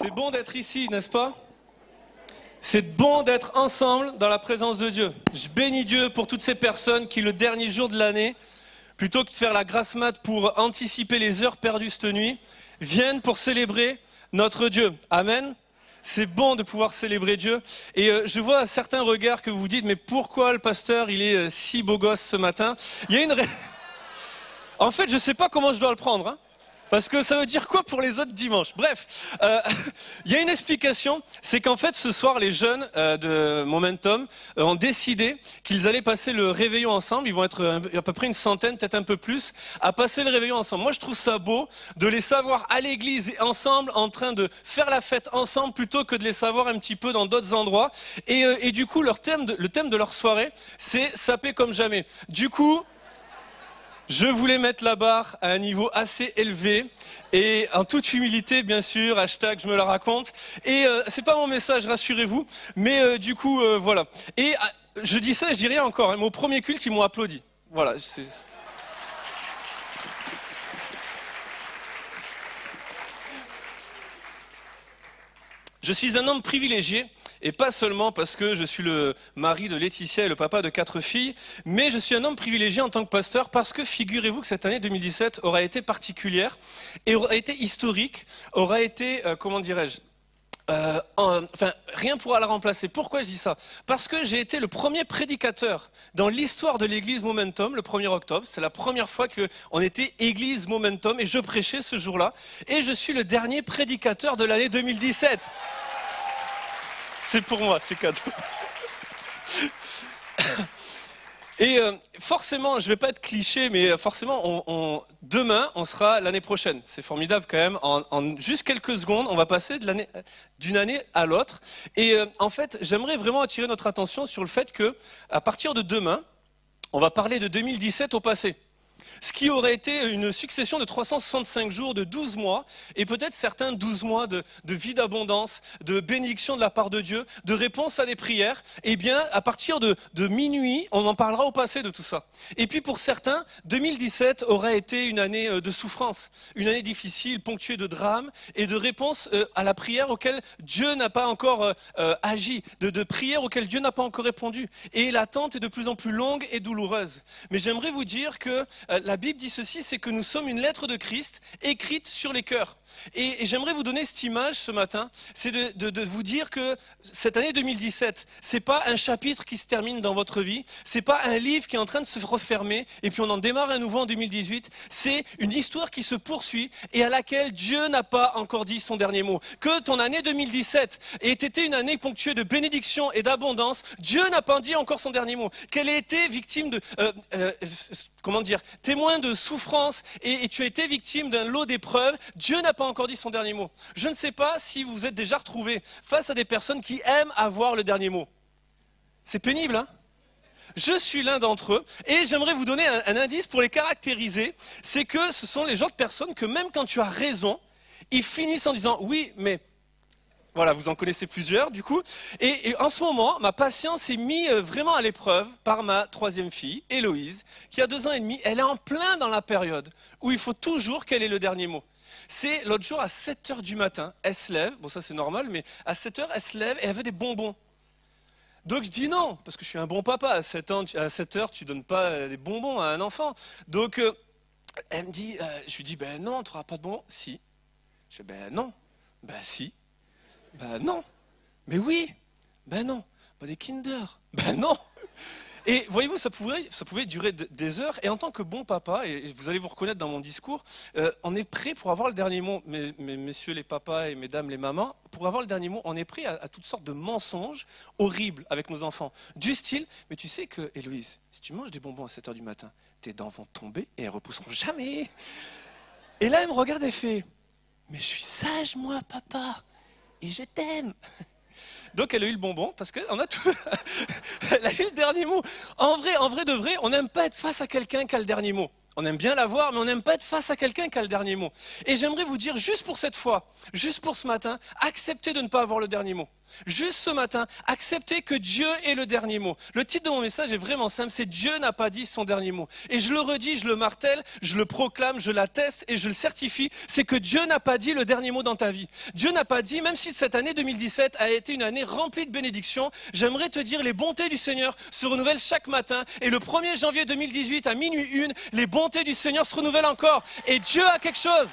C'est bon d'être ici, n'est-ce pas? C'est bon d'être ensemble dans la présence de Dieu. Je bénis Dieu pour toutes ces personnes qui, le dernier jour de l'année, plutôt que de faire la grasse mat pour anticiper les heures perdues cette nuit, viennent pour célébrer notre Dieu. Amen. C'est bon de pouvoir célébrer Dieu. Et je vois à certains regards que vous vous dites, mais pourquoi le pasteur, il est si beau gosse ce matin? Il y a une... En fait, je ne sais pas comment je dois le prendre, hein. Parce que ça veut dire quoi pour les autres dimanches? Bref, il y a une explication, c'est qu'en fait ce soir les jeunes de Momentum ont décidé qu'ils allaient passer le réveillon ensemble. Ils vont être à peu près une centaine, peut-être un peu plus, à passer le réveillon ensemble. Moi je trouve ça beau de les savoir à l'église et ensemble en train de faire la fête ensemble plutôt que de les savoir un petit peu dans d'autres endroits. Et du coup le thème de leur soirée c'est saper comme jamais. Du coup... je voulais mettre la barre à un niveau assez élevé et en toute humilité, bien sûr, hashtag je me la raconte. Et c'est pas mon message, rassurez-vous, mais du coup, voilà. Et je dis ça, je dis rien encore, hein, mais au premier culte, ils m'ont applaudi. Voilà. Je suis un homme privilégié. Et pas seulement parce que je suis le mari de Laetitia et le papa de 4 filles, mais je suis un homme privilégié en tant que pasteur parce que figurez-vous que cette année 2017 aura été particulière et aura été historique, aura été, comment dirais-je, enfin, rien pourra la remplacer. Pourquoi je dis ça? Parce que j'ai été le premier prédicateur dans l'histoire de l'église Momentum le 1er octobre. C'est la première fois qu'on était église Momentum et je prêchais ce jour-là. Et je suis le dernier prédicateur de l'année 2017. C'est pour moi, c'est cadeau. Et forcément, je ne vais pas être cliché, mais forcément, demain, on sera l'année prochaine. C'est formidable quand même. En juste quelques secondes, on va passer d'une année à l'autre. Et en fait, j'aimerais vraiment attirer notre attention sur le fait que, à partir de demain, on va parler de 2017 au passé. Ce qui aurait été une succession de 365 jours, de 12 mois, et peut-être certains 12 mois de vie d'abondance, de bénédiction de la part de Dieu, de réponse à des prières, eh bien, à partir de minuit, on en parlera au passé de tout ça. Et puis pour certains, 2017 aurait été une année de souffrance, une année difficile, ponctuée de drames et de réponses à la prière auquel Dieu n'a pas encore agi, de prières auxquelles Dieu n'a pas encore répondu. Et l'attente est de plus en plus longue et douloureuse. Mais j'aimerais vous dire que la Bible dit ceci, c'est que nous sommes une lettre de Christ écrite sur les cœurs. Et j'aimerais vous donner cette image ce matin, c'est de vous dire que cette année 2017, c'est pas un chapitre qui se termine dans votre vie, c'est pas un livre qui est en train de se refermer et puis on en démarre un nouveau en 2018, c'est une histoire qui se poursuit et à laquelle Dieu n'a pas encore dit son dernier mot. Que ton année 2017 ait été une année ponctuée de bénédiction et d'abondance, Dieu n'a pas dit encore son dernier mot. Qu'elle ait été victime de... comment dire, témoin de souffrance et tu as été victime d'un lot d'épreuves, Dieu n'a pas encore dit son dernier mot. Je ne sais pas si vous vous êtes déjà retrouvé face à des personnes qui aiment avoir le dernier mot. C'est pénible, hein? Je suis l'un d'entre eux et j'aimerais vous donner un indice pour les caractériser. C'est que ce sont les genres de personnes que même quand tu as raison, ils finissent en disant « oui, mais… » Voilà, vous en connaissez plusieurs du coup. Et en ce moment, ma patience est mise vraiment à l'épreuve par ma 3e fille, Héloïse, qui a 2 ans et demi. Elle est en plein dans la période où il faut toujours qu'elle ait le dernier mot. C'est l'autre jour à 7h du matin, elle se lève, bon ça c'est normal, mais à 7h elle se lève et elle veut des bonbons. Donc je dis non, parce que je suis un bon papa, à 7h tu donnes pas des bonbons à un enfant. Donc elle me dit, je lui dis, ben non, tu n'auras pas de bonbons. Si. Je dis, ben non, ben si. Ben non, mais oui, ben non, pas des Kinder, ben non. Et voyez-vous, ça pouvait durer des heures, et en tant que bon papa, et vous allez vous reconnaître dans mon discours, on est prêt pour avoir le dernier mot, messieurs les papas et mesdames les mamans, pour avoir le dernier mot, on est prêt à toutes sortes de mensonges horribles avec nos enfants, du style, mais tu sais que, Héloïse, si tu manges des bonbons à 7h du matin, tes dents vont tomber et elles repousseront jamais. Et là, elle me regarde et fait, mais je suis sage moi, papa. Et je t'aime. Donc elle a eu le bonbon parce qu'elle a eu le dernier mot. En vrai de vrai, on n'aime pas être face à quelqu'un qui a le dernier mot. On aime bien l'avoir, mais on n'aime pas être face à quelqu'un qui a le dernier mot. Et j'aimerais vous dire, juste pour cette fois, juste pour ce matin, acceptez de ne pas avoir le dernier mot. Juste ce matin, acceptez que Dieu est le dernier mot. Le titre de mon message est vraiment simple, c'est Dieu n'a pas dit son dernier mot. Et je le redis, je le martèle, je le proclame, je l'atteste et je le certifie, c'est que Dieu n'a pas dit le dernier mot dans ta vie. Dieu n'a pas dit, même si cette année 2017 a été une année remplie de bénédictions, j'aimerais te dire les bontés du Seigneur se renouvellent chaque matin. Et le 1er janvier 2018 à minuit 1, les bontés du Seigneur se renouvellent encore. Et Dieu a quelque chose.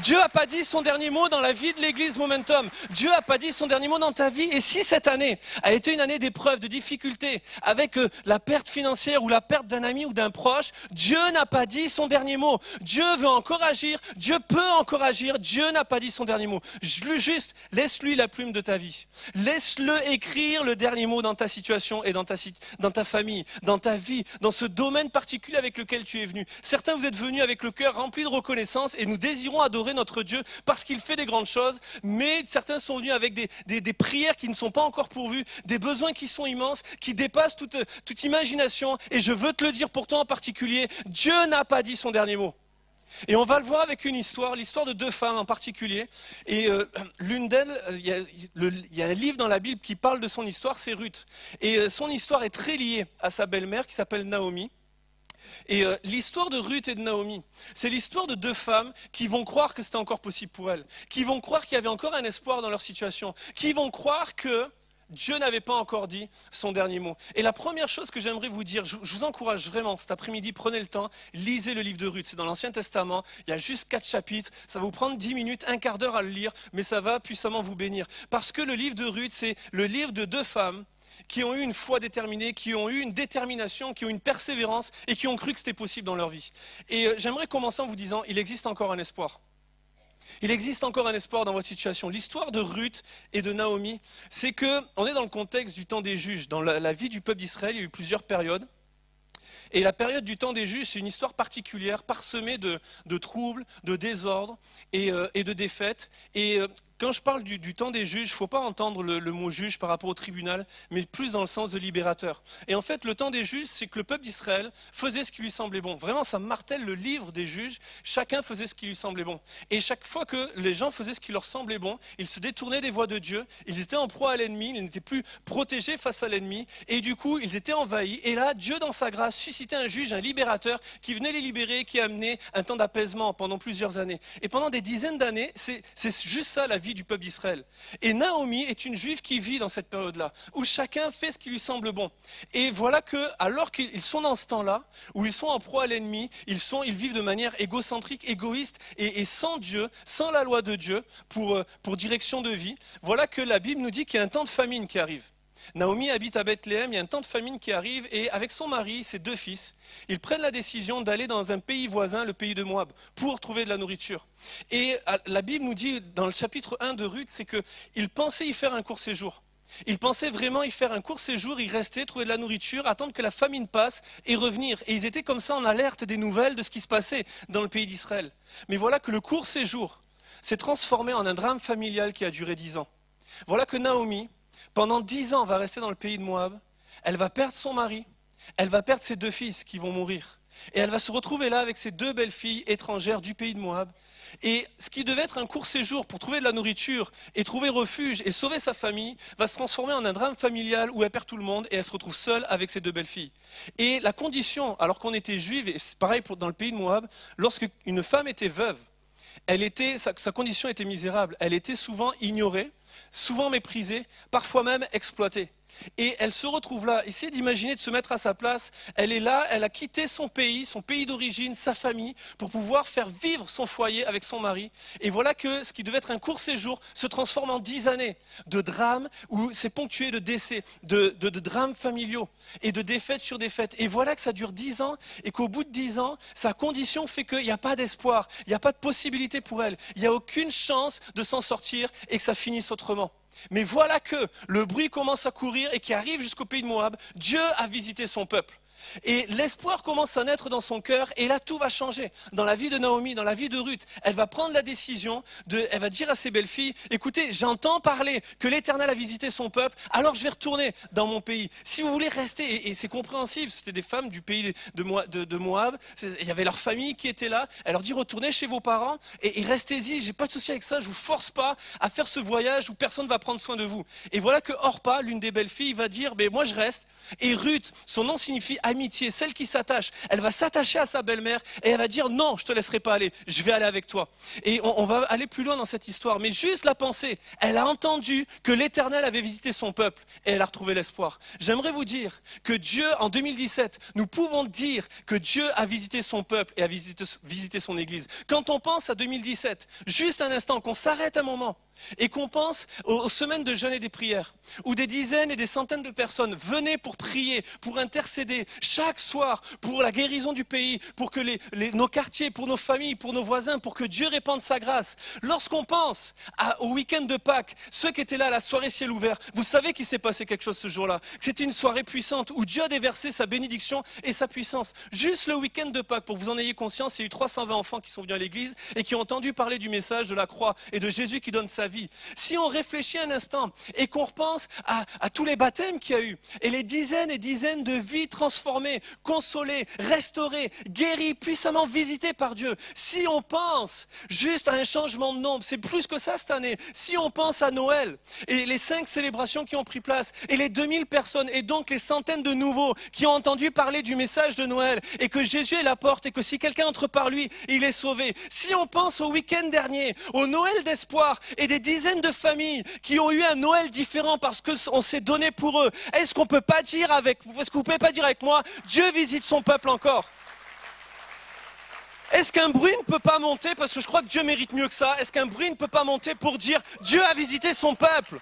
Dieu n'a pas dit son dernier mot dans la vie de l'église Momentum. Dieu n'a pas dit son dernier mot dans ta vie. Et si cette année a été une année d'épreuves, de difficultés, avec la perte financière ou la perte d'un ami ou d'un proche, Dieu n'a pas dit son dernier mot. Dieu veut encore agir, Dieu peut encore agir, Dieu n'a pas dit son dernier mot. Juste, laisse-lui la plume de ta vie. Laisse-le écrire le dernier mot dans ta situation et dans ta famille, dans ta vie, dans ce domaine particulier avec lequel tu es venu. Certains, vous êtes venus avec le cœur rempli de reconnaissance et nous désirons adorer notre Dieu parce qu'il fait des grandes choses, mais certains sont venus avec des prières qui ne sont pas encore pourvues, des besoins qui sont immenses, qui dépassent toute imagination, et je veux te le dire pour toi en particulier, Dieu n'a pas dit son dernier mot. Et on va le voir avec une histoire, l'histoire de deux femmes en particulier, et l'une d'elles, il y a un livre dans la Bible qui parle de son histoire, c'est Ruth, et son histoire est très liée à sa belle-mère qui s'appelle Naomi. Et l'histoire de Ruth et de Naomi, c'est l'histoire de deux femmes qui vont croire que c'était encore possible pour elles, qui vont croire qu'il y avait encore un espoir dans leur situation, qui vont croire que Dieu n'avait pas encore dit son dernier mot. Et la première chose que j'aimerais vous dire, je vous encourage vraiment cet après-midi, prenez le temps, lisez le livre de Ruth, c'est dans l'Ancien Testament, il y a juste 4 chapitres, ça va vous prendre 10 minutes, un quart d'heure à le lire, mais ça va puissamment vous bénir. Parce que le livre de Ruth, c'est le livre de deux femmes qui ont eu une foi déterminée, qui ont eu une détermination, qui ont eu une persévérance et qui ont cru que c'était possible dans leur vie. Et j'aimerais commencer en vous disant, il existe encore un espoir. Il existe encore un espoir dans votre situation. L'histoire de Ruth et de Naomi, c'est qu'on est dans le contexte du temps des juges. Dans la vie du peuple d'Israël, il y a eu plusieurs périodes. Et la période du temps des juges, c'est une histoire particulière, parsemée de troubles, de désordres et de défaites. Et quand je parle du temps des juges, il ne faut pas entendre le mot juge par rapport au tribunal, mais plus dans le sens de libérateur. Et en fait, le temps des juges, c'est que le peuple d'Israël faisait ce qui lui semblait bon. Vraiment, ça martèle le livre des juges. Chacun faisait ce qui lui semblait bon. Et chaque fois que les gens faisaient ce qui leur semblait bon, ils se détournaient des voies de Dieu. Ils étaient en proie à l'ennemi, ils n'étaient plus protégés face à l'ennemi. Et du coup, ils étaient envahis. Et là, Dieu, dans sa grâce, suscitait un juge, un libérateur, qui venait les libérer, qui amenait un temps d'apaisement pendant plusieurs années. Et pendant des dizaines d'années, c'est juste ça la vie du peuple d'Israël. Et Naomi est une juive qui vit dans cette période-là, où chacun fait ce qui lui semble bon. Et voilà que, alors qu'ils sont dans ce temps-là, où ils sont en proie à l'ennemi, ils vivent de manière égocentrique, égoïste, et sans Dieu, sans la loi de Dieu, pour direction de vie, voilà que la Bible nous dit qu'il y a un temps de famine qui arrive. Naomi habite à Bethléem, il y a un temps de famine qui arrive, et avec son mari, ses 2 fils, ils prennent la décision d'aller dans un pays voisin, le pays de Moab, pour trouver de la nourriture. Et la Bible nous dit, dans le chapitre 1 de Ruth, c'est qu'ils pensaient y faire un court séjour. Ils pensaient vraiment y faire un court séjour, y rester, trouver de la nourriture, attendre que la famine passe et revenir. Et ils étaient comme ça en alerte des nouvelles de ce qui se passait dans le pays d'Israël. Mais voilà que le court séjour s'est transformé en un drame familial qui a duré 10 ans. Voilà que Naomi, pendant 10 ans, va rester dans le pays de Moab. Elle va perdre son mari. Elle va perdre ses 2 fils qui vont mourir. Et elle va se retrouver là avec ses 2 belles filles étrangères du pays de Moab. Et ce qui devait être un court séjour pour trouver de la nourriture et trouver refuge et sauver sa famille va se transformer en un drame familial où elle perd tout le monde et elle se retrouve seule avec ses 2 belles filles. Et la condition, alors qu'on était juive, et c'est pareil dans le pays de Moab, lorsque une femme était veuve, sa condition était misérable. Elle était souvent ignorée, souvent méprisée, parfois même exploitée. Et elle se retrouve là, essayez d'imaginer, de se mettre à sa place, elle est là, elle a quitté son pays d'origine, sa famille, pour pouvoir faire vivre son foyer avec son mari. Et voilà que ce qui devait être un court séjour se transforme en 10 années de drames, où c'est ponctué de décès, de drames familiaux, et de défaites sur défaites. Et voilà que ça dure 10 ans, et qu'au bout de 10 ans, sa condition fait qu'il n'y a pas d'espoir, il n'y a pas de possibilité pour elle, il n'y a aucune chance de s'en sortir, et que ça finisse autrement. Mais voilà que le bruit commence à courir et qui arrive jusqu'au pays de Moab. Dieu a visité son peuple. Et l'espoir commence à naître dans son cœur et là tout va changer. Dans la vie de Naomi, dans la vie de Ruth, elle va prendre la décision, elle va dire à ses belles-filles, écoutez, j'entends parler que l'Éternel a visité son peuple, alors je vais retourner dans mon pays. Si vous voulez rester, et c'est compréhensible, c'était des femmes du pays de Moab, il y avait leur famille qui était là, elle leur dit retournez chez vos parents et restez-y, j'ai pas de souci avec ça, je vous force pas à faire ce voyage où personne va prendre soin de vous. Et voilà que Orpa, l'une des belles-filles, va dire, mais moi je reste. Et Ruth, son nom signifie amitié, celle qui s'attache. Elle va s'attacher à sa belle-mère et elle va dire non, je te laisserai pas aller, je vais aller avec toi. Et on va aller plus loin dans cette histoire, mais juste la pensée, elle a entendu que l'Éternel avait visité son peuple et elle a retrouvé l'espoir. J'aimerais vous dire que Dieu, en 2017, nous pouvons dire que Dieu a visité son peuple et a visité son Église. Quand on pense à 2017, juste un instant, qu'on s'arrête un moment, et qu'on pense aux semaines de jeûne et des prières, où des dizaines et des centaines de personnes venaient pour prier, pour intercéder chaque soir pour la guérison du pays, pour que nos quartiers, pour nos familles, pour nos voisins, pour que Dieu répande sa grâce. Lorsqu'on pense au week-end de Pâques, ceux qui étaient là à la soirée ciel ouvert, vous savez qu'il s'est passé quelque chose ce jour-là. C'était une soirée puissante où Dieu a déversé sa bénédiction et sa puissance. Juste le week-end de Pâques, pour que vous en ayez conscience, il y a eu 320 enfants qui sont venus à l'église et qui ont entendu parler du message de la croix et de Jésus qui donne sa vie. Si on réfléchit un instant et qu'on repense à tous les baptêmes qu'il y a eu et les dizaines et dizaines de vies transformées, consolées, restaurées, guéries, puissamment visitées par Dieu, si on pense juste à un changement de nombre, c'est plus que ça cette année, si on pense à Noël et les 5 célébrations qui ont pris place et les 2000 personnes et donc les centaines de nouveaux qui ont entendu parler du message de Noël et que Jésus est la porte et que si quelqu'un entre par lui, il est sauvé. Si on pense au week-end dernier, au Noël d'espoir et des dizaines de familles qui ont eu un Noël différent parce qu'on s'est donné pour eux, est-ce que vous pouvez pas dire avec moi, Dieu visite son peuple encore? Est-ce qu'un bruit ne peut pas monter, parce que je crois que Dieu mérite mieux que ça, est-ce qu'un bruit ne peut pas monter pour dire Dieu a visité son peuple?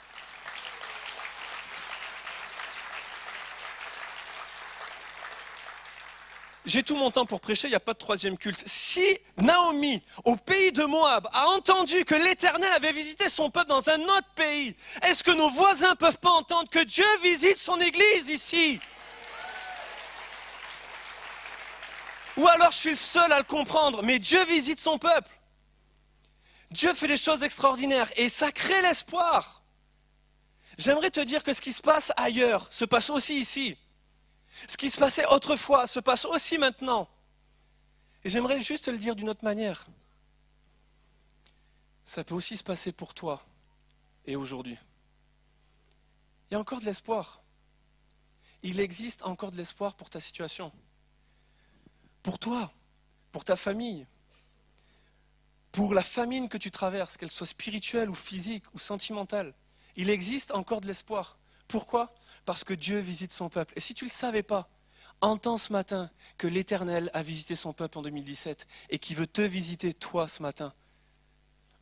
J'ai tout mon temps pour prêcher, il n'y a pas de troisième culte. Si Naomi, au pays de Moab, a entendu que l'Éternel avait visité son peuple dans un autre pays, est-ce que nos voisins ne peuvent pas entendre que Dieu visite son Église ici? Ou alors je suis le seul à le comprendre, mais Dieu visite son peuple. Dieu fait des choses extraordinaires et ça crée l'espoir. J'aimerais te dire que ce qui se passe ailleurs se passe aussi ici. Ce qui se passait autrefois se passe aussi maintenant. Et j'aimerais juste te le dire d'une autre manière. Ça peut aussi se passer pour toi et aujourd'hui. Il y a encore de l'espoir. Il existe encore de l'espoir pour ta situation. Pour toi, pour ta famille, pour la famine que tu traverses, qu'elle soit spirituelle ou physique ou sentimentale. Il existe encore de l'espoir. Pourquoi ? Parce que Dieu visite son peuple. Et si tu ne le savais pas, entends ce matin que l'Éternel a visité son peuple en 2017 et qu'il veut te visiter toi ce matin.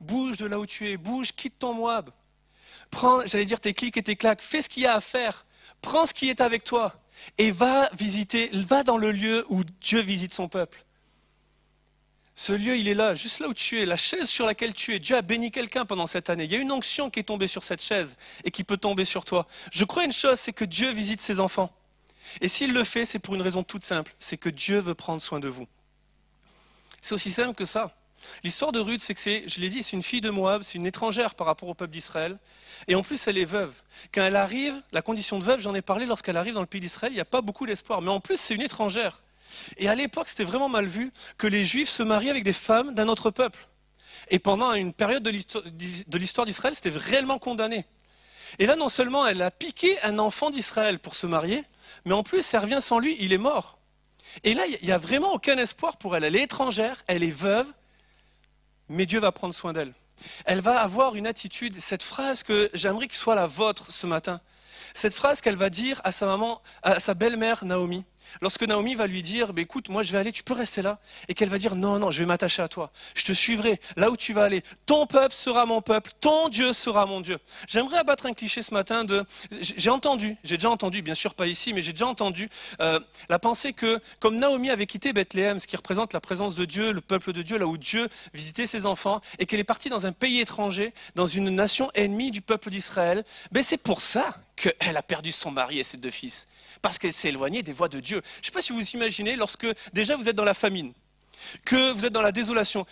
Bouge de là où tu es, bouge, quitte ton Moab. Prends, j'allais dire, tes clics et tes claques, fais ce qu'il y a à faire. Prends ce qui est avec toi et va dans le lieu où Dieu visite son peuple. Ce lieu, il est là, juste là où tu es, la chaise sur laquelle tu es. Dieu a béni quelqu'un pendant cette année. Il y a une onction qui est tombée sur cette chaise et qui peut tomber sur toi. Je crois une chose, c'est que Dieu visite ses enfants. Et s'il le fait, c'est pour une raison toute simple, c'est que Dieu veut prendre soin de vous. C'est aussi simple que ça. L'histoire de Ruth, c'est que je l'ai dit, c'est une fille de Moab, c'est une étrangère par rapport au peuple d'Israël. Et en plus, elle est veuve. Quand elle arrive, la condition de veuve, j'en ai parlé, lorsqu'elle arrive dans le pays d'Israël, il n'y a pas beaucoup d'espoir. Mais en plus, c'est une étrangère. Et à l'époque, c'était vraiment mal vu que les Juifs se marient avec des femmes d'un autre peuple. Et pendant une période de l'histoire d'Israël, c'était réellement condamné. Et là, non seulement elle a piqué un enfant d'Israël pour se marier, mais en plus, elle revient sans lui, il est mort. Et là, il n'y a vraiment aucun espoir pour elle. Elle est étrangère, elle est veuve, mais Dieu va prendre soin d'elle. Elle va avoir une attitude, cette phrase que j'aimerais que soit la vôtre ce matin, cette phrase qu'elle va dire à sa maman, à sa belle-mère Naomi. Lorsque Naomi va lui dire, bah, écoute, moi je vais aller, tu peux rester là. Et qu'elle va dire, non, non, je vais m'attacher à toi. Je te suivrai là où tu vas aller. Ton peuple sera mon peuple, ton Dieu sera mon Dieu. J'aimerais abattre un cliché ce matin j'ai déjà entendu, bien sûr pas ici, mais j'ai déjà entendu la pensée que, comme Naomi avait quitté Bethléem, ce qui représente la présence de Dieu, le peuple de Dieu, là où Dieu visitait ses enfants, et qu'elle est partie dans un pays étranger, dans une nation ennemie du peuple d'Israël, ben c'est pour ça qu'elle a perdu son mari et ses 2 fils, parce qu'elle s'est éloignée des voies de Dieu. Je ne sais pas si vous imaginez, lorsque déjà vous êtes dans la famine, que vous êtes dans la désolation,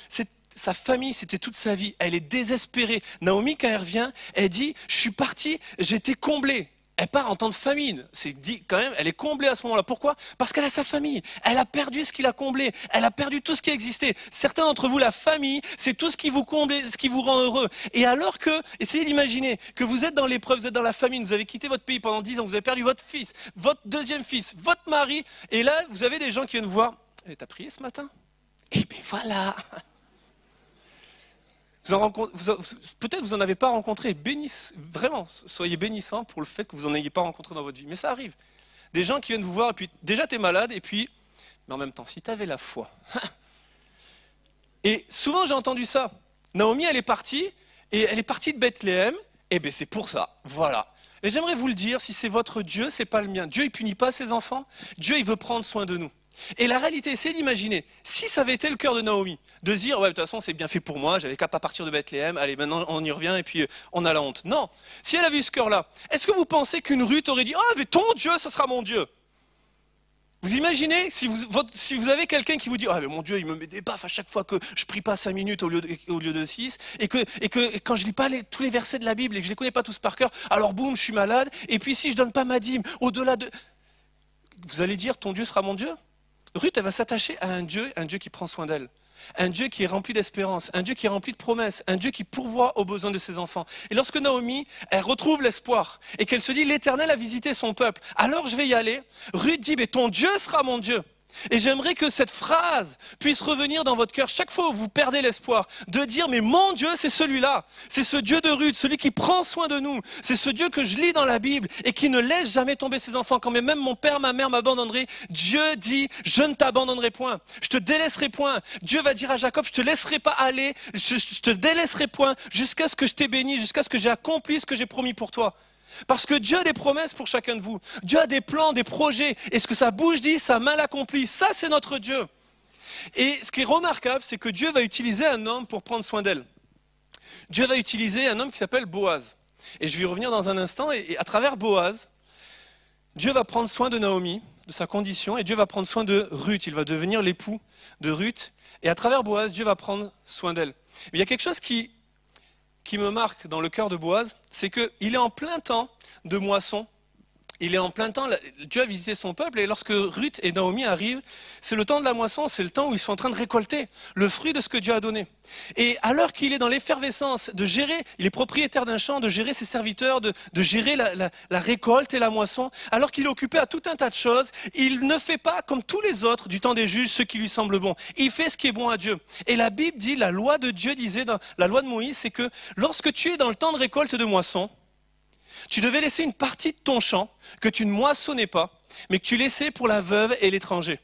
sa famille, c'était toute sa vie, elle est désespérée. Naomi, quand elle revient, elle dit, je suis partie, j'étais comblée. Elle part en temps de famine, c'est dit quand même, elle est comblée à ce moment-là. Pourquoi? Parce qu'elle a sa famille, elle a perdu ce qui l'a comblée, elle a perdu tout ce qui existait. Certains d'entre vous, la famille, c'est tout ce qui vous comble, ce qui vous rend heureux. Et alors que, essayez d'imaginer que vous êtes dans l'épreuve, vous êtes dans la famine, vous avez quitté votre pays pendant 10 ans, vous avez perdu votre fils, votre 2e fils, votre mari, et là, vous avez des gens qui viennent vous voir, t'as prié ce matin? Et bien voilà. Peut-être vous n'en avez pas rencontré, vraiment, soyez bénissants pour le fait que vous n'en ayez pas rencontré dans votre vie. Mais ça arrive. Des gens qui viennent vous voir, et puis déjà tu es malade, et puis, mais en même temps, si tu avais la foi. Et souvent j'ai entendu ça. Naomi, elle est partie de Bethléem, et bien c'est pour ça, voilà. Et j'aimerais vous le dire, si c'est votre Dieu, c'est pas le mien. Dieu, il punit pas ses enfants, Dieu, il veut prendre soin de nous. Et la réalité, c'est d'imaginer, si ça avait été le cœur de Naomi, de se dire, ouais, de toute façon, c'est bien fait pour moi, j'avais qu'à pas partir de Bethléem, allez, maintenant on y revient et puis on a la honte. Non, si elle avait eu ce cœur-là, est-ce que vous pensez qu'une Ruth aurait dit, ah, mais ton Dieu, ce sera mon Dieu? Vous imaginez, si vous avez quelqu'un qui vous dit, ah, mais mon Dieu, il me met des baffes à chaque fois que je prie pas 5 minutes au lieu de 6, et que quand je lis pas tous les versets de la Bible et que je les connais pas tous par cœur, alors boum, je suis malade, et puis si je donne pas ma dîme, au-delà de... Vous allez dire, ton Dieu sera mon Dieu? Ruth, elle va s'attacher à un Dieu qui prend soin d'elle. Un Dieu qui est rempli d'espérance, un Dieu qui est rempli de promesses, un Dieu qui pourvoit aux besoins de ses enfants. Et lorsque Naomi, elle retrouve l'espoir et qu'elle se dit, l'Éternel a visité son peuple, alors je vais y aller, Ruth dit, mais ton Dieu sera mon Dieu. Et j'aimerais que cette phrase puisse revenir dans votre cœur chaque fois où vous perdez l'espoir, de dire, mais mon Dieu, c'est celui-là, c'est ce Dieu de Ruth, celui qui prend soin de nous, c'est ce Dieu que je lis dans la Bible et qui ne laisse jamais tomber ses enfants. Quand même mon père, ma mère m'abandonneraient, Dieu dit, je ne t'abandonnerai point, je te délaisserai point. Dieu va dire à Jacob, je te laisserai pas aller, je te délaisserai point jusqu'à ce que je t'ai béni, jusqu'à ce que j'ai accompli ce que j'ai promis pour toi. Parce que Dieu a des promesses pour chacun de vous. Dieu a des plans, des projets. Et ce que sa bouche dit, sa main l'accomplit. Ça, c'est notre Dieu. Et ce qui est remarquable, c'est que Dieu va utiliser un homme pour prendre soin d'elle. Dieu va utiliser un homme qui s'appelle Boaz. Et je vais y revenir dans un instant. Et à travers Boaz, Dieu va prendre soin de Naomi, de sa condition. Et Dieu va prendre soin de Ruth. Il va devenir l'époux de Ruth. Et à travers Boaz, Dieu va prendre soin d'elle. Mais il y a quelque chose qui me marque dans le cœur de Boaz, c'est qu'il est en plein temps de moisson. Il est en plein temps, Dieu a visité son peuple, et lorsque Ruth et Naomi arrivent, c'est le temps de la moisson, c'est le temps où ils sont en train de récolter le fruit de ce que Dieu a donné. Et alors qu'il est dans l'effervescence de gérer, il est propriétaire d'un champ, de gérer ses serviteurs, de gérer la récolte et la moisson, alors qu'il est occupé à tout un tas de choses, il ne fait pas comme tous les autres du temps des juges ce qui lui semble bon. Il fait ce qui est bon à Dieu. Et la Bible dit, la loi de Dieu disait, dans la loi de Moïse, c'est que lorsque tu es dans le temps de récolte et de moisson, tu devais laisser une partie de ton champ que tu ne moissonnais pas, mais que tu laissais pour la veuve et l'étranger.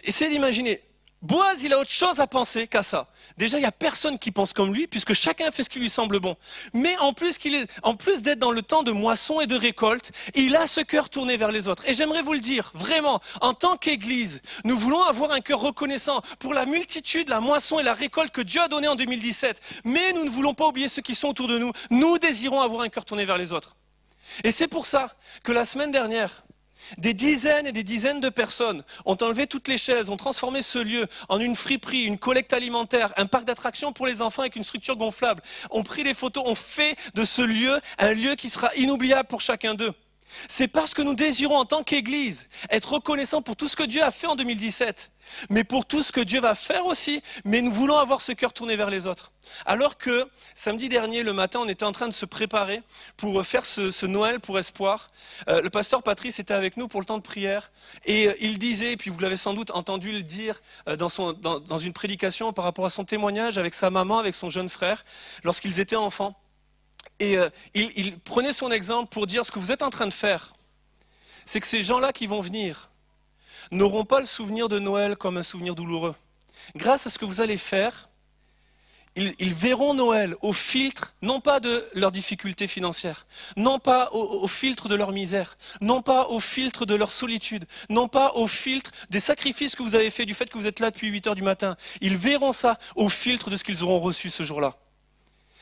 Essayez d'imaginer, Boaz, il a autre chose à penser qu'à ça. Déjà, il n'y a personne qui pense comme lui, puisque chacun fait ce qui lui semble bon. Mais en plus d'être dans le temps de moisson et de récolte, il a ce cœur tourné vers les autres. Et j'aimerais vous le dire, vraiment, en tant qu'Église, nous voulons avoir un cœur reconnaissant pour la multitude, la moisson et la récolte que Dieu a donnée en 2017. Mais nous ne voulons pas oublier ceux qui sont autour de nous. Nous désirons avoir un cœur tourné vers les autres. Et c'est pour ça que la semaine dernière, des dizaines et des dizaines de personnes ont enlevé toutes les chaises, ont transformé ce lieu en une friperie, une collecte alimentaire, un parc d'attractions pour les enfants avec une structure gonflable. On pris des photos, on fait de ce lieu un lieu qui sera inoubliable pour chacun d'eux. C'est parce que nous désirons en tant qu'Église être reconnaissants pour tout ce que Dieu a fait en 2017, mais pour tout ce que Dieu va faire aussi, mais nous voulons avoir ce cœur tourné vers les autres. Alors que samedi dernier, le matin, on était en train de se préparer pour faire ce Noël pour Espoir. Le pasteur Patrice était avec nous pour le temps de prière et il disait, et puis vous l'avez sans doute entendu le dire dans une prédication par rapport à son témoignage avec sa maman, avec son jeune frère, lorsqu'ils étaient enfants. Et il prenait son exemple pour dire ce que vous êtes en train de faire, c'est que ces gens-là qui vont venir n'auront pas le souvenir de Noël comme un souvenir douloureux. Grâce à ce que vous allez faire, ils verront Noël au filtre, non pas de leurs difficultés financières, non pas au filtre de leur misère, non pas au filtre de leur solitude, non pas au filtre des sacrifices que vous avez faits du fait que vous êtes là depuis 8 heures du matin. Ils verront ça au filtre de ce qu'ils auront reçu ce jour-là.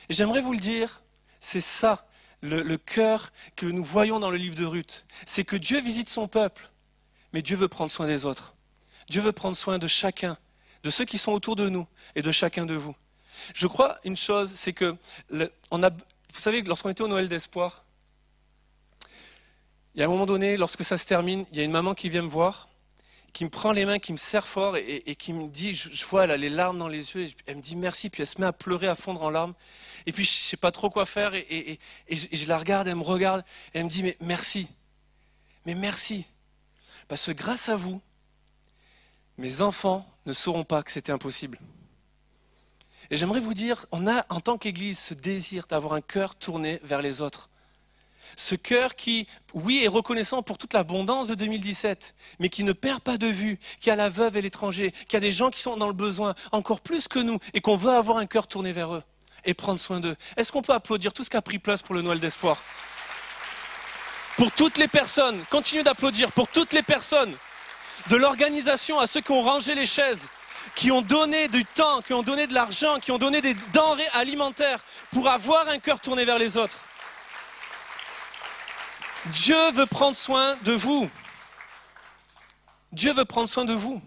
Et j'aimerais vous le dire, c'est ça le cœur que nous voyons dans le livre de Ruth. C'est que Dieu visite son peuple, mais Dieu veut prendre soin des autres. Dieu veut prendre soin de chacun, de ceux qui sont autour de nous et de chacun de vous. Je crois une chose, c'est que, vous savez, lorsqu'on était au Noël d'espoir, il y a un moment donné, lorsque ça se termine, il y a une maman qui vient me voir, qui me prend les mains, qui me serre fort et qui me dit, je vois, elle a les larmes dans les yeux, et elle me dit merci, puis elle se met à pleurer, à fondre en larmes, et puis je ne sais pas trop quoi faire, et je la regarde, elle me regarde, et elle me dit mais merci, parce que grâce à vous, mes enfants ne sauront pas que c'était impossible. Et j'aimerais vous dire, on a en tant qu'Église ce désir d'avoir un cœur tourné vers les autres. Ce cœur qui, oui, est reconnaissant pour toute l'abondance de 2017, mais qui ne perd pas de vue, qui a la veuve et l'étranger, qui a des gens qui sont dans le besoin, encore plus que nous, et qu'on veut avoir un cœur tourné vers eux et prendre soin d'eux. Est-ce qu'on peut applaudir tout ce qui a pris place pour le Noël d'espoir? Pour toutes les personnes, continuez d'applaudir, pour toutes les personnes, de l'organisation à ceux qui ont rangé les chaises, qui ont donné du temps, qui ont donné de l'argent, qui ont donné des denrées alimentaires pour avoir un cœur tourné vers les autres. Dieu veut prendre soin de vous. Dieu veut prendre soin de vous.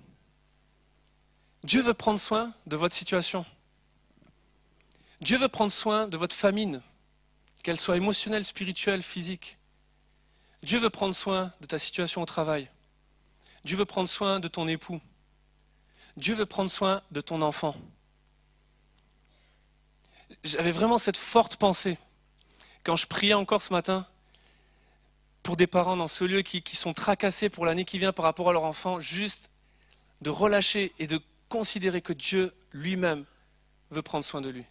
Dieu veut prendre soin de votre situation. Dieu veut prendre soin de votre famine, qu'elle soit émotionnelle, spirituelle, physique. Dieu veut prendre soin de ta situation au travail. Dieu veut prendre soin de ton époux. Dieu veut prendre soin de ton enfant. J'avais vraiment cette forte pensée quand je priais encore ce matin pour des parents dans ce lieu qui sont tracassés pour l'année qui vient par rapport à leur enfant, juste de relâcher et de considérer que Dieu lui-même veut prendre soin de lui.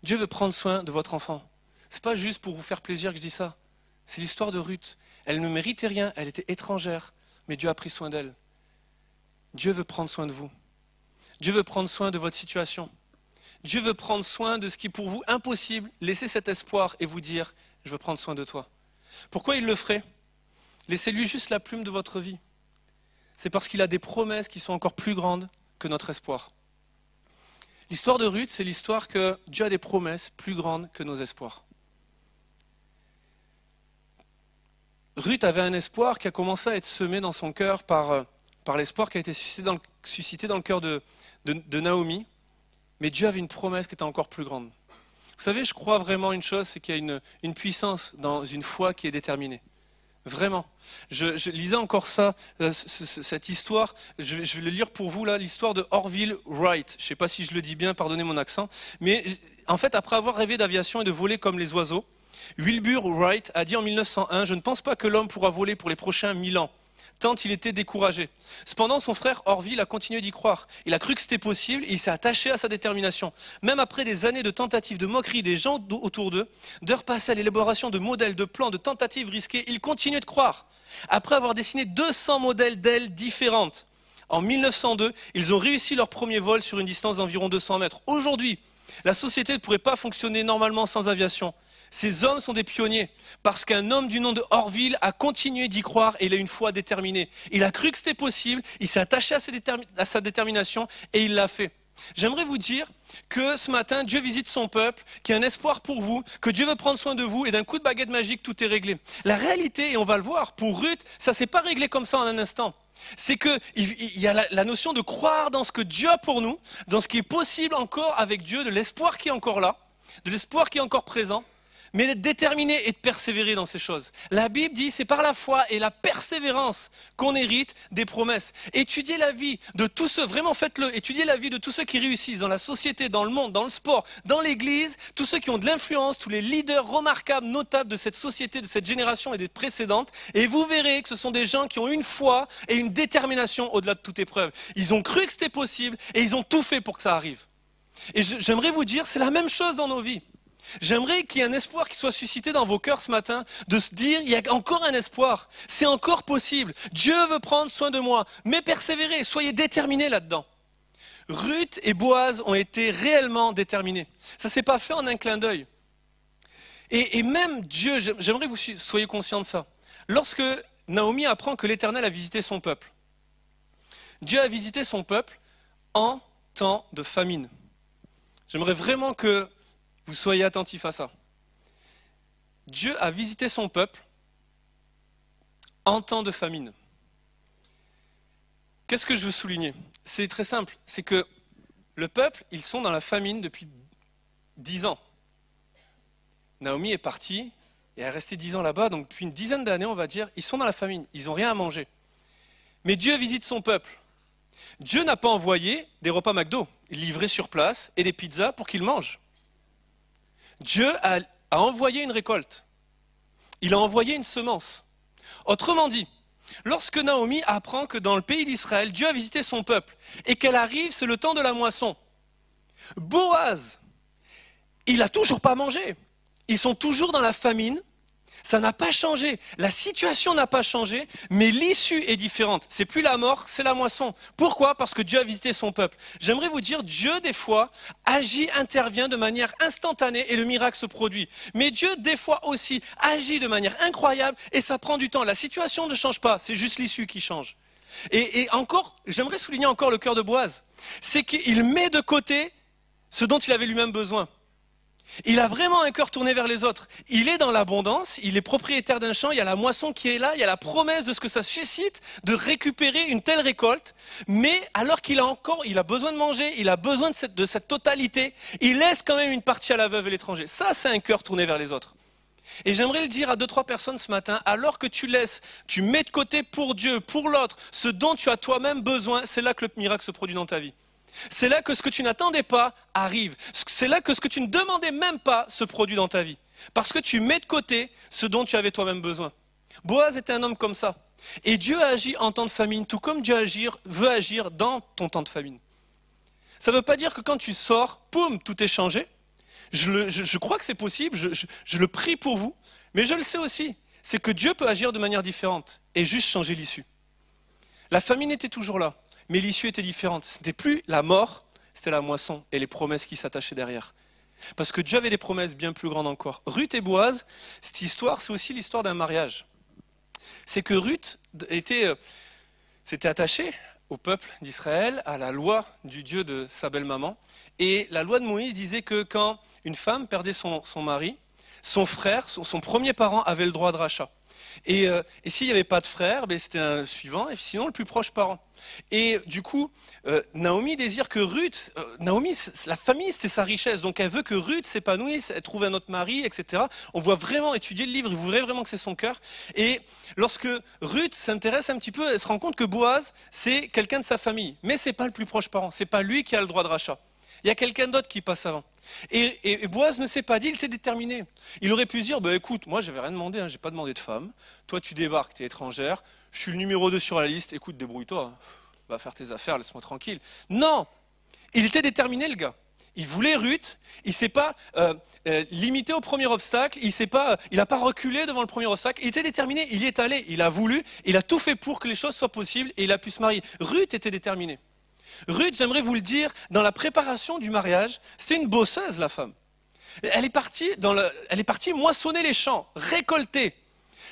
Dieu veut prendre soin de votre enfant. Ce n'est pas juste pour vous faire plaisir que je dis ça. C'est l'histoire de Ruth. Elle ne méritait rien, elle était étrangère, mais Dieu a pris soin d'elle. Dieu veut prendre soin de vous. Dieu veut prendre soin de votre situation. Dieu veut prendre soin de ce qui est pour vous impossible. Laissez cet espoir et vous dire, je veux prendre soin de toi. Pourquoi il le ferait? Laissez-lui juste la plume de votre vie. C'est parce qu'il a des promesses qui sont encore plus grandes que notre espoir. L'histoire de Ruth, c'est l'histoire que Dieu a des promesses plus grandes que nos espoirs. Ruth avait un espoir qui a commencé à être semé dans son cœur par l'espoir qui a été suscité dans le cœur de Naomi. Mais Dieu avait une promesse qui était encore plus grande. Vous savez, je crois vraiment une chose, c'est qu'il y a une puissance dans une foi qui est déterminée. Vraiment. Je lisais encore ça, cette histoire, je vais le lire pour vous là, l'histoire de Orville Wright. Je ne sais pas si je le dis bien, pardonnez mon accent. Mais en fait, après avoir rêvé d'aviation et de voler comme les oiseaux, Wilbur Wright a dit en 1901 « Je ne pense pas que l'homme pourra voler pour les prochains 1000 ans. » Tant il était découragé. Cependant, son frère Orville a continué d'y croire. Il a cru que c'était possible et il s'est attaché à sa détermination. Même après des années de tentatives, de moqueries des gens autour d'eux, d'heures passées à l'élaboration de modèles, de plans, de tentatives risquées, il continuait de croire. Après avoir dessiné 200 modèles d'ailes différentes, en 1902, ils ont réussi leur premier vol sur une distance d'environ 200 mètres. Aujourd'hui, la société ne pourrait pas fonctionner normalement sans aviation. Ces hommes sont des pionniers, parce qu'un homme du nom de Orville a continué d'y croire et il a une foi déterminée. Il a cru que c'était possible, il s'est attaché à sa détermination et il l'a fait. J'aimerais vous dire que ce matin, Dieu visite son peuple, qu'il y a un espoir pour vous, que Dieu veut prendre soin de vous et d'un coup de baguette magique, tout est réglé. La réalité, et on va le voir, pour Ruth, ça ne s'est pas réglé comme ça en un instant. C'est qu'il y a la notion de croire dans ce que Dieu a pour nous, dans ce qui est possible encore avec Dieu, de l'espoir qui est encore là, de l'espoir qui est encore présent. Mais d'être déterminé et de persévérer dans ces choses. La Bible dit, c'est par la foi et la persévérance qu'on hérite des promesses. Étudiez la vie de tous ceux, vraiment faites-le, étudiez la vie de tous ceux qui réussissent dans la société, dans le monde, dans le sport, dans l'église, tous ceux qui ont de l'influence, tous les leaders remarquables, notables de cette société, de cette génération et des précédentes, et vous verrez que ce sont des gens qui ont une foi et une détermination au-delà de toute épreuve. Ils ont cru que c'était possible et ils ont tout fait pour que ça arrive. Et j'aimerais vous dire, c'est la même chose dans nos vies. J'aimerais qu'il y ait un espoir qui soit suscité dans vos cœurs ce matin, de se dire, il y a encore un espoir, c'est encore possible, Dieu veut prendre soin de moi, mais persévérez, soyez déterminés là-dedans. Ruth et Boaz ont été réellement déterminés. Ça ne s'est pas fait en un clin d'œil. Et même Dieu, j'aimerais que vous soyez conscients de ça. Lorsque Naomi apprend que l'Éternel a visité son peuple, Dieu a visité son peuple en temps de famine. J'aimerais vraiment que vous soyez attentifs à ça. Dieu a visité son peuple en temps de famine. Qu'est-ce que je veux souligner? C'est très simple, c'est que le peuple, ils sont dans la famine depuis 10 ans. Naomi est partie et elle est restée 10 ans là-bas, donc depuis une dizaine d'années, on va dire, ils sont dans la famine, ils n'ont rien à manger. Mais Dieu visite son peuple. Dieu n'a pas envoyé des repas McDo, livrés sur place, et des pizzas pour qu'ils mangent. Dieu a envoyé une récolte. Il a envoyé une semence. Autrement dit, lorsque Naomi apprend que dans le pays d'Israël, Dieu a visité son peuple, et qu'elle arrive, c'est le temps de la moisson. Boaz, il n'a toujours pas mangé. Ils sont toujours dans la famine. Ça n'a pas changé. La situation n'a pas changé, mais l'issue est différente. C'est plus la mort, c'est la moisson. Pourquoi? Parce que Dieu a visité son peuple. J'aimerais vous dire, Dieu, des fois, agit, intervient de manière instantanée et le miracle se produit. Mais Dieu, des fois aussi, agit de manière incroyable et ça prend du temps. La situation ne change pas, c'est juste l'issue qui change. Et encore, j'aimerais souligner encore le cœur de Boaz. C'est qu'il met de côté ce dont il avait lui-même besoin. Il a vraiment un cœur tourné vers les autres. Il est dans l'abondance, il est propriétaire d'un champ, il y a la moisson qui est là, il y a la promesse de ce que ça suscite, de récupérer une telle récolte. Mais alors qu'il a besoin de manger, il a besoin de cette totalité, il laisse quand même une partie à la veuve et l'étranger. Ça, c'est un cœur tourné vers les autres. Et j'aimerais le dire à 2-3 personnes ce matin, alors que tu mets de côté pour Dieu, pour l'autre, ce dont tu as toi-même besoin, c'est là que le miracle se produit dans ta vie. C'est là que ce que tu n'attendais pas arrive. C'est là que ce que tu ne demandais même pas se produit dans ta vie. Parce que tu mets de côté ce dont tu avais toi-même besoin. Boaz était un homme comme ça. Et Dieu a agi en temps de famine, tout comme Dieu veut agir dans ton temps de famine. Ça ne veut pas dire que quand tu sors, poum, tout est changé. Je crois que c'est possible, je le prie pour vous, mais je le sais aussi. C'est que Dieu peut agir de manière différente et juste changer l'issue. La famine était toujours là. Mais l'issue était différente. Ce n'était plus la mort, c'était la moisson et les promesses qui s'attachaient derrière. Parce que Dieu avait des promesses bien plus grandes encore. Ruth et Boaz, cette histoire, c'est aussi l'histoire d'un mariage. C'est que Ruth s'était attachée au peuple d'Israël, à la loi du Dieu de sa belle-maman. Et la loi de Moïse disait que quand une femme perdait son mari, son frère, son premier parent avait le droit de rachat. Et s'il n'y avait pas de frère, c'était un suivant, et sinon le plus proche parent. Et du coup, Naomi désire que Ruth, la famille c'était sa richesse, donc elle veut que Ruth s'épanouisse, elle trouve un autre mari, etc. On voit vraiment étudier le livre, il voudrait vraiment que c'est son cœur. Et lorsque Ruth s'intéresse un petit peu, elle se rend compte que Boaz, c'est quelqu'un de sa famille, mais c'est pas le plus proche parent, c'est pas lui qui a le droit de rachat. Il y a quelqu'un d'autre qui passe avant. Et Boaz ne s'est pas dit, il était déterminé. Il aurait pu se dire, écoute, moi j'avais rien demandé, j'ai pas demandé de femme, toi tu débarques, tu es étrangère, je suis le numéro 2 sur la liste, écoute, débrouille-toi, va faire tes affaires, laisse-moi tranquille. Non, il était déterminé le gars. Il voulait Ruth, il ne s'est pas limité au premier obstacle, il n'a pas reculé devant le premier obstacle, il était déterminé, il y est allé, il a voulu, il a tout fait pour que les choses soient possibles et il a pu se marier. Ruth était déterminée. Ruth, j'aimerais vous le dire, dans la préparation du mariage, c'était une bosseuse la femme. Elle est partie moissonner les champs, récolter.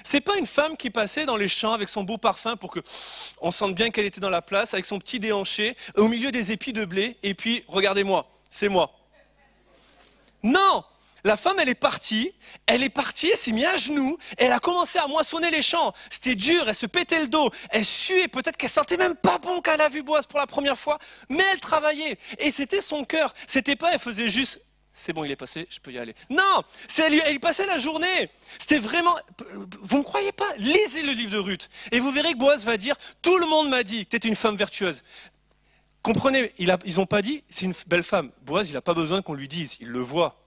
C'est pas une femme qui passait dans les champs avec son beau parfum pour qu'on sente bien qu'elle était dans la place, avec son petit déhanché, au milieu des épis de blé, et puis, regardez-moi, c'est moi. Non! La femme, elle s'est mise à genoux, et elle a commencé à moissonner les champs. C'était dur, elle se pétait le dos, elle suait, peut-être qu'elle sentait même pas bon quand elle a vu Boaz pour la première fois, mais elle travaillait, et c'était son cœur. C'était pas, elle faisait juste, c'est bon, il est passé, je peux y aller. Non, elle y passait la journée. C'était vraiment, vous ne croyez pas? Lisez le livre de Ruth, et vous verrez que Boaz va dire, tout le monde m'a dit que tu étais une femme vertueuse. Comprenez, ils n'ont pas dit, c'est une belle femme. Boaz, il n'a pas besoin qu'on lui dise, il le voit.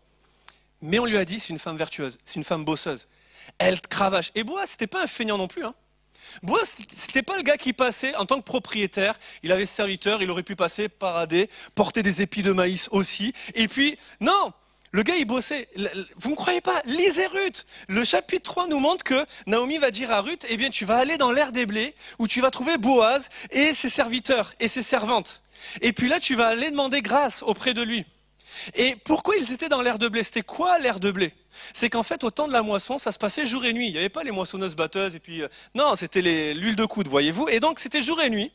Mais on lui a dit, c'est une femme vertueuse, c'est une femme bosseuse. Elle cravache. Et Boaz, c'était pas un feignant non plus. Boaz, c'était pas le gars qui passait en tant que propriétaire. Il avait ce serviteur, il aurait pu passer, parader, porter des épis de maïs aussi. Et puis, non, le gars, il bossait. Vous ne croyez pas? Lisez Ruth. Le chapitre 3 nous montre que Naomi va dire à Ruth, eh bien, tu vas aller dans l'aire des blés, où tu vas trouver Boaz et ses serviteurs et ses servantes. Et puis là, tu vas aller demander grâce auprès de lui. Et pourquoi ils étaient dans l'aire de blé? C'était quoi l'aire de blé? C'est qu'en fait, au temps de la moisson, ça se passait jour et nuit. Il n'y avait pas les moissonneuses batteuses, et puis non, c'était l'huile de coude, voyez-vous. Et donc, c'était jour et nuit.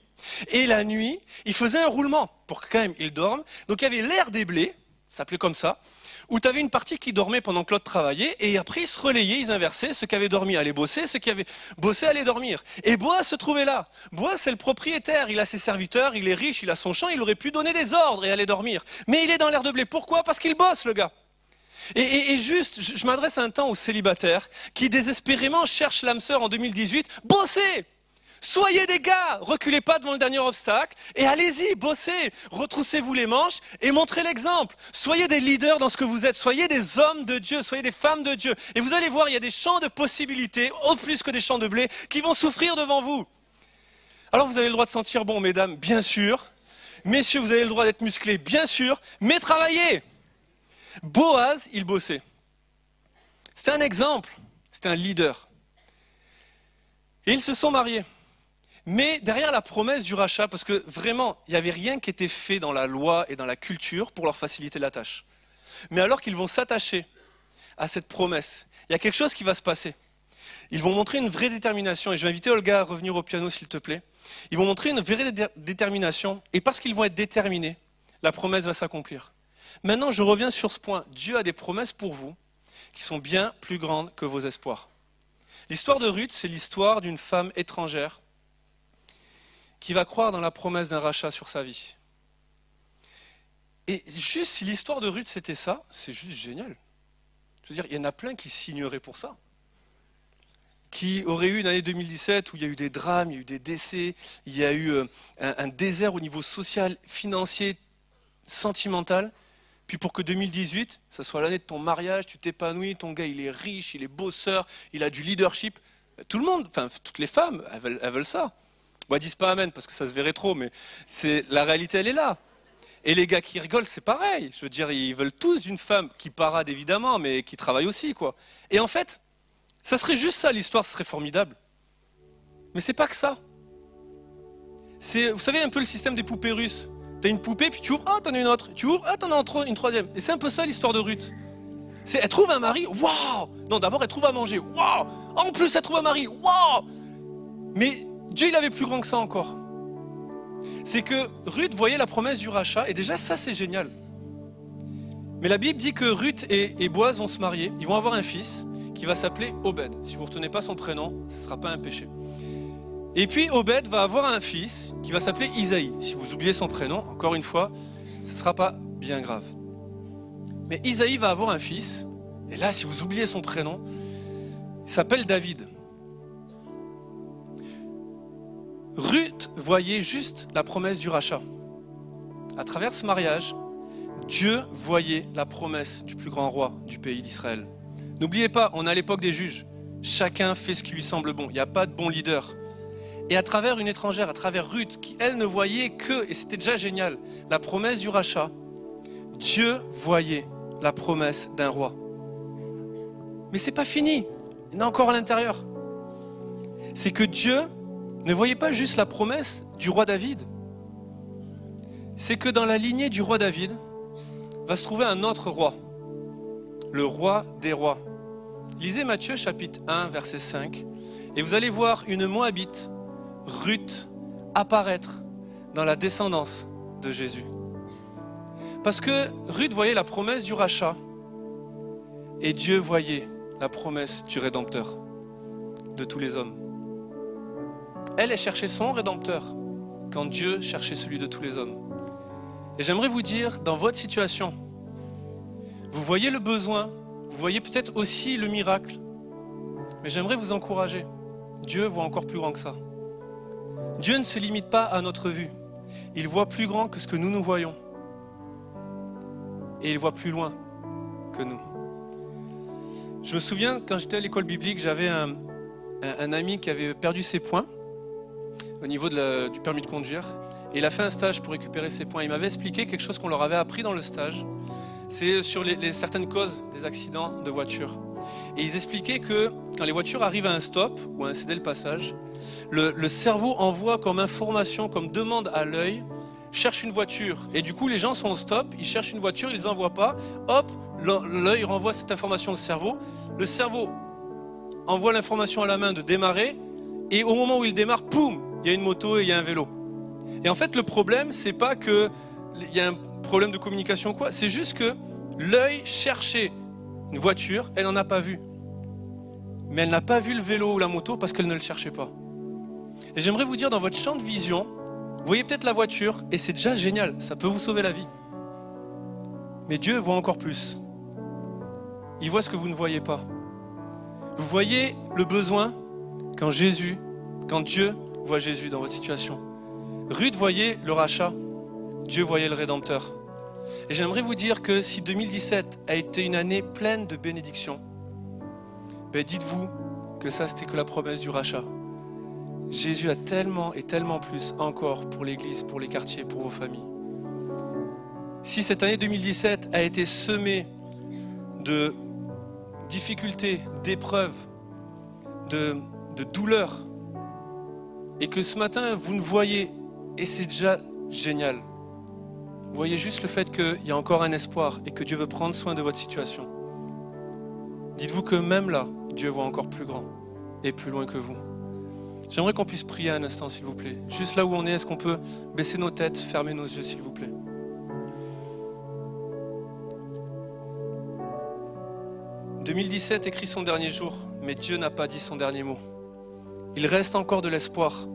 Et la nuit, ils faisaient un roulement pour que quand même ils dorment. Donc, il y avait l'aire des blés, ça s'appelait comme ça, où tu avais une partie qui dormait pendant que l'autre travaillait, et après ils se relayaient, ils inversaient, ceux qui avaient dormi allaient bosser, ceux qui avaient bossé allaient dormir. Et Boaz se trouvait là. Boaz, c'est le propriétaire, il a ses serviteurs, il est riche, il a son champ, il aurait pu donner des ordres et aller dormir. Mais il est dans l'air de blé. Pourquoi? Parce qu'il bosse, le gars. Et juste, je m'adresse un temps aux célibataires qui désespérément cherchent l'âme sœur en 2018. Bossez! Soyez des gars, reculez pas devant le dernier obstacle et allez-y, bossez, retroussez-vous les manches et montrez l'exemple. Soyez des leaders dans ce que vous êtes, soyez des hommes de Dieu, soyez des femmes de Dieu. Et vous allez voir, il y a des champs de possibilités, au plus que des champs de blé, qui vont souffrir devant vous. Alors vous avez le droit de sentir bon, mesdames, bien sûr. Messieurs, vous avez le droit d'être musclés, bien sûr, mais travaillez. Boaz, il bossait. C'était un exemple, c'était un leader. Et ils se sont mariés. Mais derrière la promesse du rachat, parce que vraiment, il n'y avait rien qui était fait dans la loi et dans la culture pour leur faciliter la tâche. Mais alors qu'ils vont s'attacher à cette promesse, il y a quelque chose qui va se passer. Ils vont montrer une vraie détermination, et je vais inviter Olga à revenir au piano s'il te plaît. Ils vont montrer une vraie détermination, et parce qu'ils vont être déterminés, la promesse va s'accomplir. Maintenant, je reviens sur ce point. Dieu a des promesses pour vous qui sont bien plus grandes que vos espoirs. L'histoire de Ruth, c'est l'histoire d'une femme étrangère qui va croire dans la promesse d'un rachat sur sa vie. Et juste si l'histoire de Ruth c'était ça, c'est juste génial. Je veux dire, il y en a plein qui signeraient pour ça. Qui auraient eu une année 2017 où il y a eu des drames, il y a eu des décès, il y a eu un désert au niveau social, financier, sentimental. Puis pour que 2018, ça soit l'année de ton mariage, tu t'épanouis, ton gars il est riche, il est bosseur, il a du leadership. Tout le monde, enfin toutes les femmes, elles veulent ça. Bon, elles disent pas amen parce que ça se verrait trop, mais la réalité elle est là. Et les gars qui rigolent, c'est pareil. Je veux dire, ils veulent tous d'une femme qui parade évidemment, mais qui travaille aussi, quoi. Et en fait, ça serait juste ça, l'histoire serait formidable. Mais c'est pas que ça. Vous savez un peu le système des poupées russes. T'as une poupée, puis tu ouvres, ah t'en as une autre. Tu ouvres, ah t'en as une troisième. Et c'est un peu ça l'histoire de Ruth. Elle trouve un mari, waouh. Non, d'abord elle trouve à manger, waouh. En plus elle trouve un mari, waouh. Mais Dieu il avait plus grand que ça encore. C'est que Ruth voyait la promesse du rachat, et déjà ça c'est génial. Mais la Bible dit que Ruth et Boaz vont se marier, ils vont avoir un fils qui va s'appeler Obed. Si vous ne retenez pas son prénom, ce ne sera pas un péché. Et puis Obed va avoir un fils qui va s'appeler Isaïe. Si vous oubliez son prénom, encore une fois, ce ne sera pas bien grave. Mais Isaïe va avoir un fils, et là si vous oubliez son prénom, il s'appelle David. Ruth voyait juste la promesse du rachat. À travers ce mariage, Dieu voyait la promesse du plus grand roi du pays d'Israël. N'oubliez pas, on est à l'époque des juges. Chacun fait ce qui lui semble bon. Il n'y a pas de bon leader. Et à travers une étrangère, à travers Ruth, qui elle ne voyait que, et c'était déjà génial, la promesse du rachat, Dieu voyait la promesse d'un roi. Mais c'est pas fini. Il y en a encore à l'intérieur. C'est que Dieu ne voyait pas juste la promesse du roi David. C'est que dans la lignée du roi David va se trouver un autre roi, le roi des rois. Lisez Matthieu chapitre 1, verset 5, et vous allez voir une Moabite, Ruth, apparaître dans la descendance de Jésus. Parce que Ruth voyait la promesse du rachat, et Dieu voyait la promesse du Rédempteur de tous les hommes. Elle cherchait son Rédempteur, quand Dieu cherchait celui de tous les hommes. Et j'aimerais vous dire, dans votre situation, vous voyez le besoin, vous voyez peut-être aussi le miracle, mais j'aimerais vous encourager. Dieu voit encore plus grand que ça. Dieu ne se limite pas à notre vue. Il voit plus grand que ce que nous voyons. Et il voit plus loin que nous. Je me souviens, quand j'étais à l'école biblique, j'avais un ami qui avait perdu ses points au niveau du permis de conduire. Et il a fait un stage pour récupérer ses points. Il m'avait expliqué quelque chose qu'on leur avait appris dans le stage. C'est sur certaines causes des accidents de voiture. Et ils expliquaient que quand les voitures arrivent à un stop ou à un céder le passage, le cerveau envoie comme information, comme demande à l'œil, cherche une voiture. Et du coup, les gens sont au stop, ils cherchent une voiture, ils ne les envoient pas. Hop, l'œil renvoie cette information au cerveau. Le cerveau envoie l'information à la main de démarrer. Et au moment où il démarre, poum, il y a une moto et il y a un vélo. Et en fait, le problème, c'est pas qu'il y a un problème de communication ou quoi. C'est juste que l'œil cherchait une voiture, elle n'en a pas vu. Mais elle n'a pas vu le vélo ou la moto parce qu'elle ne le cherchait pas. Et j'aimerais vous dire, dans votre champ de vision, vous voyez peut-être la voiture et c'est déjà génial, ça peut vous sauver la vie. Mais Dieu voit encore plus. Il voit ce que vous ne voyez pas. Vous voyez le besoin quand Dieu voit Jésus dans votre situation. Ruth voyait le rachat, Dieu voyait le Rédempteur. Et j'aimerais vous dire que si 2017 a été une année pleine de bénédictions, dites-vous que ça c'était que la promesse du rachat. Jésus a tellement et tellement plus encore pour l'église, pour les quartiers, pour vos familles. Si cette année 2017 a été semée de difficultés, d'épreuves, de douleurs, et que ce matin vous ne voyez, et c'est déjà génial, vous voyez juste le fait qu'il y a encore un espoir et que Dieu veut prendre soin de votre situation. Dites-vous que même là, Dieu voit encore plus grand et plus loin que vous. J'aimerais qu'on puisse prier un instant, s'il vous plaît. Juste là où on est, est-ce qu'on peut baisser nos têtes, fermer nos yeux, s'il vous plaît? « 2017 écrit son dernier jour, mais Dieu n'a pas dit son dernier mot. Il reste encore de l'espoir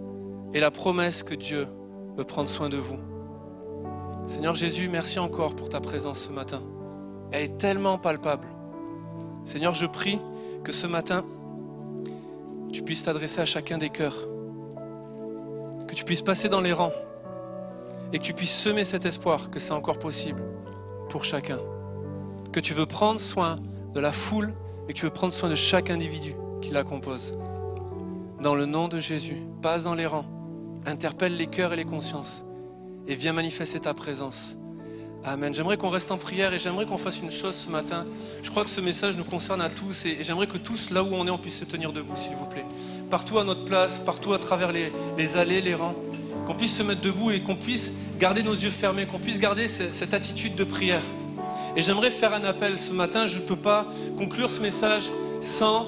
et la promesse que Dieu veut prendre soin de vous. Seigneur Jésus, merci encore pour ta présence ce matin. Elle est tellement palpable. Seigneur, je prie que ce matin, tu puisses t'adresser à chacun des cœurs, que tu puisses passer dans les rangs et que tu puisses semer cet espoir que c'est encore possible pour chacun, que tu veux prendre soin de la foule et que tu veux prendre soin de chaque individu qui la compose. Dans le nom de Jésus, passe dans les rangs, interpelle les cœurs et les consciences et viens manifester ta présence. Amen. J'aimerais qu'on reste en prière et j'aimerais qu'on fasse une chose ce matin. Je crois que ce message nous concerne à tous et j'aimerais que tous, là où on est, on puisse se tenir debout, s'il vous plaît. Partout à notre place, partout à travers les allées, les rangs, qu'on puisse se mettre debout et qu'on puisse garder nos yeux fermés, qu'on puisse garder cette attitude de prière. Et j'aimerais faire un appel ce matin. Je ne peux pas conclure ce message sans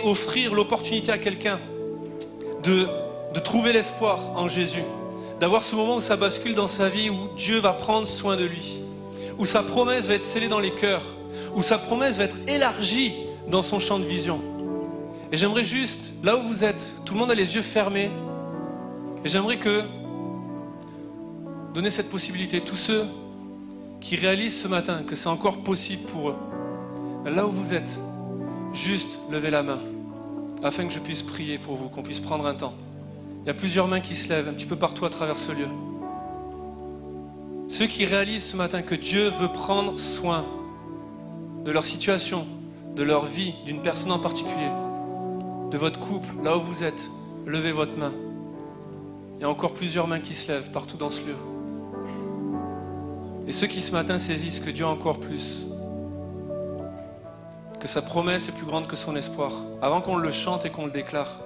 offrir l'opportunité à quelqu'un de trouver l'espoir en Jésus. D'avoir ce moment où ça bascule dans sa vie, où Dieu va prendre soin de lui, où sa promesse va être scellée dans les cœurs, où sa promesse va être élargie dans son champ de vision. Et j'aimerais juste, là où vous êtes, tout le monde a les yeux fermés, et j'aimerais donner cette possibilité, tous ceux qui réalisent ce matin que c'est encore possible pour eux, là où vous êtes, juste levez la main, afin que je puisse prier pour vous, qu'on puisse prendre un temps. Il y a plusieurs mains qui se lèvent un petit peu partout à travers ce lieu. Ceux qui réalisent ce matin que Dieu veut prendre soin de leur situation, de leur vie, d'une personne en particulier, de votre couple, là où vous êtes, levez votre main. Il y a encore plusieurs mains qui se lèvent partout dans ce lieu. Et ceux qui ce matin saisissent que Dieu a encore plus, que sa promesse est plus grande que son espoir, avant qu'on le chante et qu'on le déclare,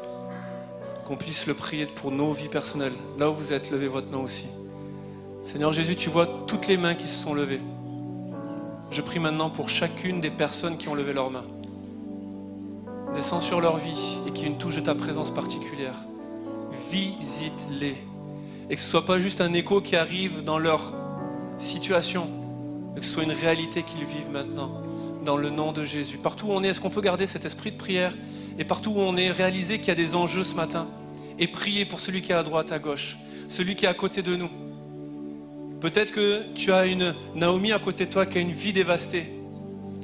qu'on puisse le prier pour nos vies personnelles. Là où vous êtes, levez votre main aussi. Seigneur Jésus, tu vois toutes les mains qui se sont levées. Je prie maintenant pour chacune des personnes qui ont levé leurs mains. Descends sur leur vie et qu'il y ait une touche de ta présence particulière. Visite-les. Et que ce ne soit pas juste un écho qui arrive dans leur situation, mais que ce soit une réalité qu'ils vivent maintenant. Dans le nom de Jésus. Partout où on est, est-ce qu'on peut garder cet esprit de prière? Et partout où on est, réaliser qu'il y a des enjeux ce matin. Et prier pour celui qui est à droite, à gauche. Celui qui est à côté de nous. Peut-être que tu as une Naomi à côté de toi qui a une vie dévastée.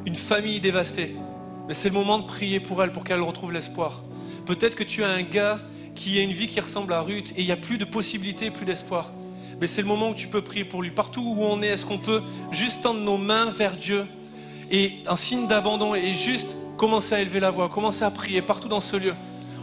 Une famille dévastée. Mais c'est le moment de prier pour elle, pour qu'elle retrouve l'espoir. Peut-être que tu as un gars qui a une vie qui ressemble à Ruth et il n'y a plus de possibilités, plus d'espoir. Mais c'est le moment où tu peux prier pour lui. Partout où on est, est-ce qu'on peut juste tendre nos mains vers Dieu et un signe d'abandon et juste commencer à élever la voix, commencer à prier partout dans ce lieu.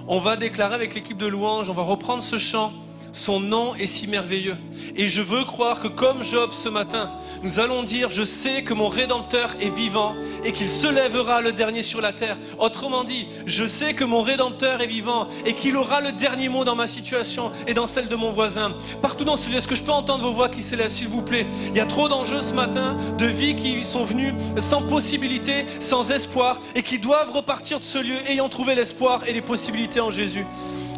On va déclarer avec l'équipe de louange, on va reprendre ce chant. Son nom est si merveilleux. Et je veux croire que comme Job ce matin, nous allons dire, je sais que mon Rédempteur est vivant et qu'il se lèvera le dernier sur la terre. Autrement dit, je sais que mon Rédempteur est vivant et qu'il aura le dernier mot dans ma situation et dans celle de mon voisin. Partout dans ce lieu, est-ce que je peux entendre vos voix qui s'élèvent, s'il vous plaît? Il y a trop d'enjeux ce matin, de vies qui sont venues sans possibilité, sans espoir et qui doivent repartir de ce lieu ayant trouvé l'espoir et les possibilités en Jésus.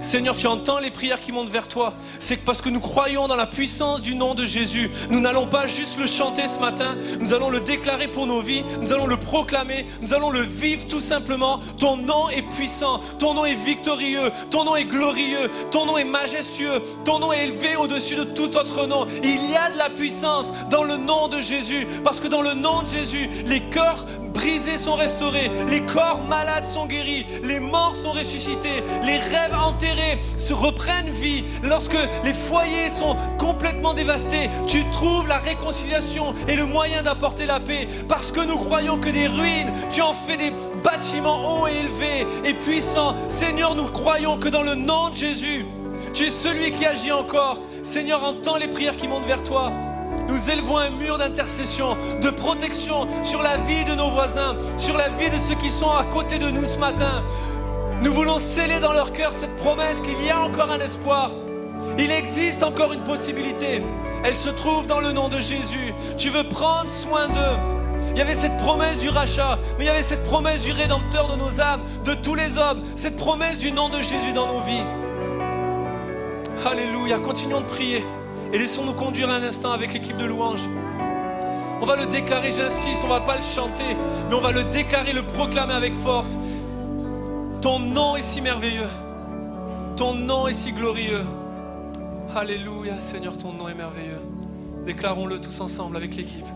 Seigneur, tu entends les prières qui montent vers toi. C'est parce que nous croyons dans la puissance du nom de Jésus. Nous n'allons pas juste le chanter ce matin, nous allons le déclarer pour nos vies, nous allons le proclamer, nous allons le vivre tout simplement. Ton nom est puissant, ton nom est victorieux, ton nom est glorieux, ton nom est majestueux, ton nom est élevé au-dessus de tout autre nom. Il y a de la puissance dans le nom de Jésus, parce que dans le nom de Jésus, les cœurs brisés sont restaurés, les corps malades sont guéris, les morts sont ressuscités, les rêves enterrés se reprennent vie. Lorsque les foyers sont complètement dévastés, tu trouves la réconciliation et le moyen d'apporter la paix, parce que nous croyons que des ruines, tu en fais des bâtiments hauts et élevés et puissants. Seigneur, nous croyons que dans le nom de Jésus, tu es celui qui agit encore. Seigneur, entends les prières qui montent vers toi. Nous élevons un mur d'intercession, de protection sur la vie de nos voisins, sur la vie de ceux qui sont à côté de nous ce matin. Nous voulons sceller dans leur cœur cette promesse qu'il y a encore un espoir. Il existe encore une possibilité. Elle se trouve dans le nom de Jésus. Tu veux prendre soin d'eux. Il y avait cette promesse du rachat, mais il y avait cette promesse du Rédempteur de nos âmes, de tous les hommes, cette promesse du nom de Jésus dans nos vies. Alléluia, continuons de prier. Et laissons-nous conduire un instant avec l'équipe de louanges. On va le déclarer, j'insiste, on ne va pas le chanter, mais on va le déclarer, le proclamer avec force. Ton nom est si merveilleux. Ton nom est si glorieux. Alléluia, Seigneur, ton nom est merveilleux. Déclarons-le tous ensemble avec l'équipe.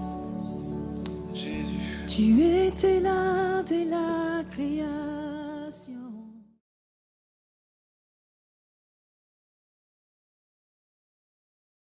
Jésus. Tu étais là dès la création.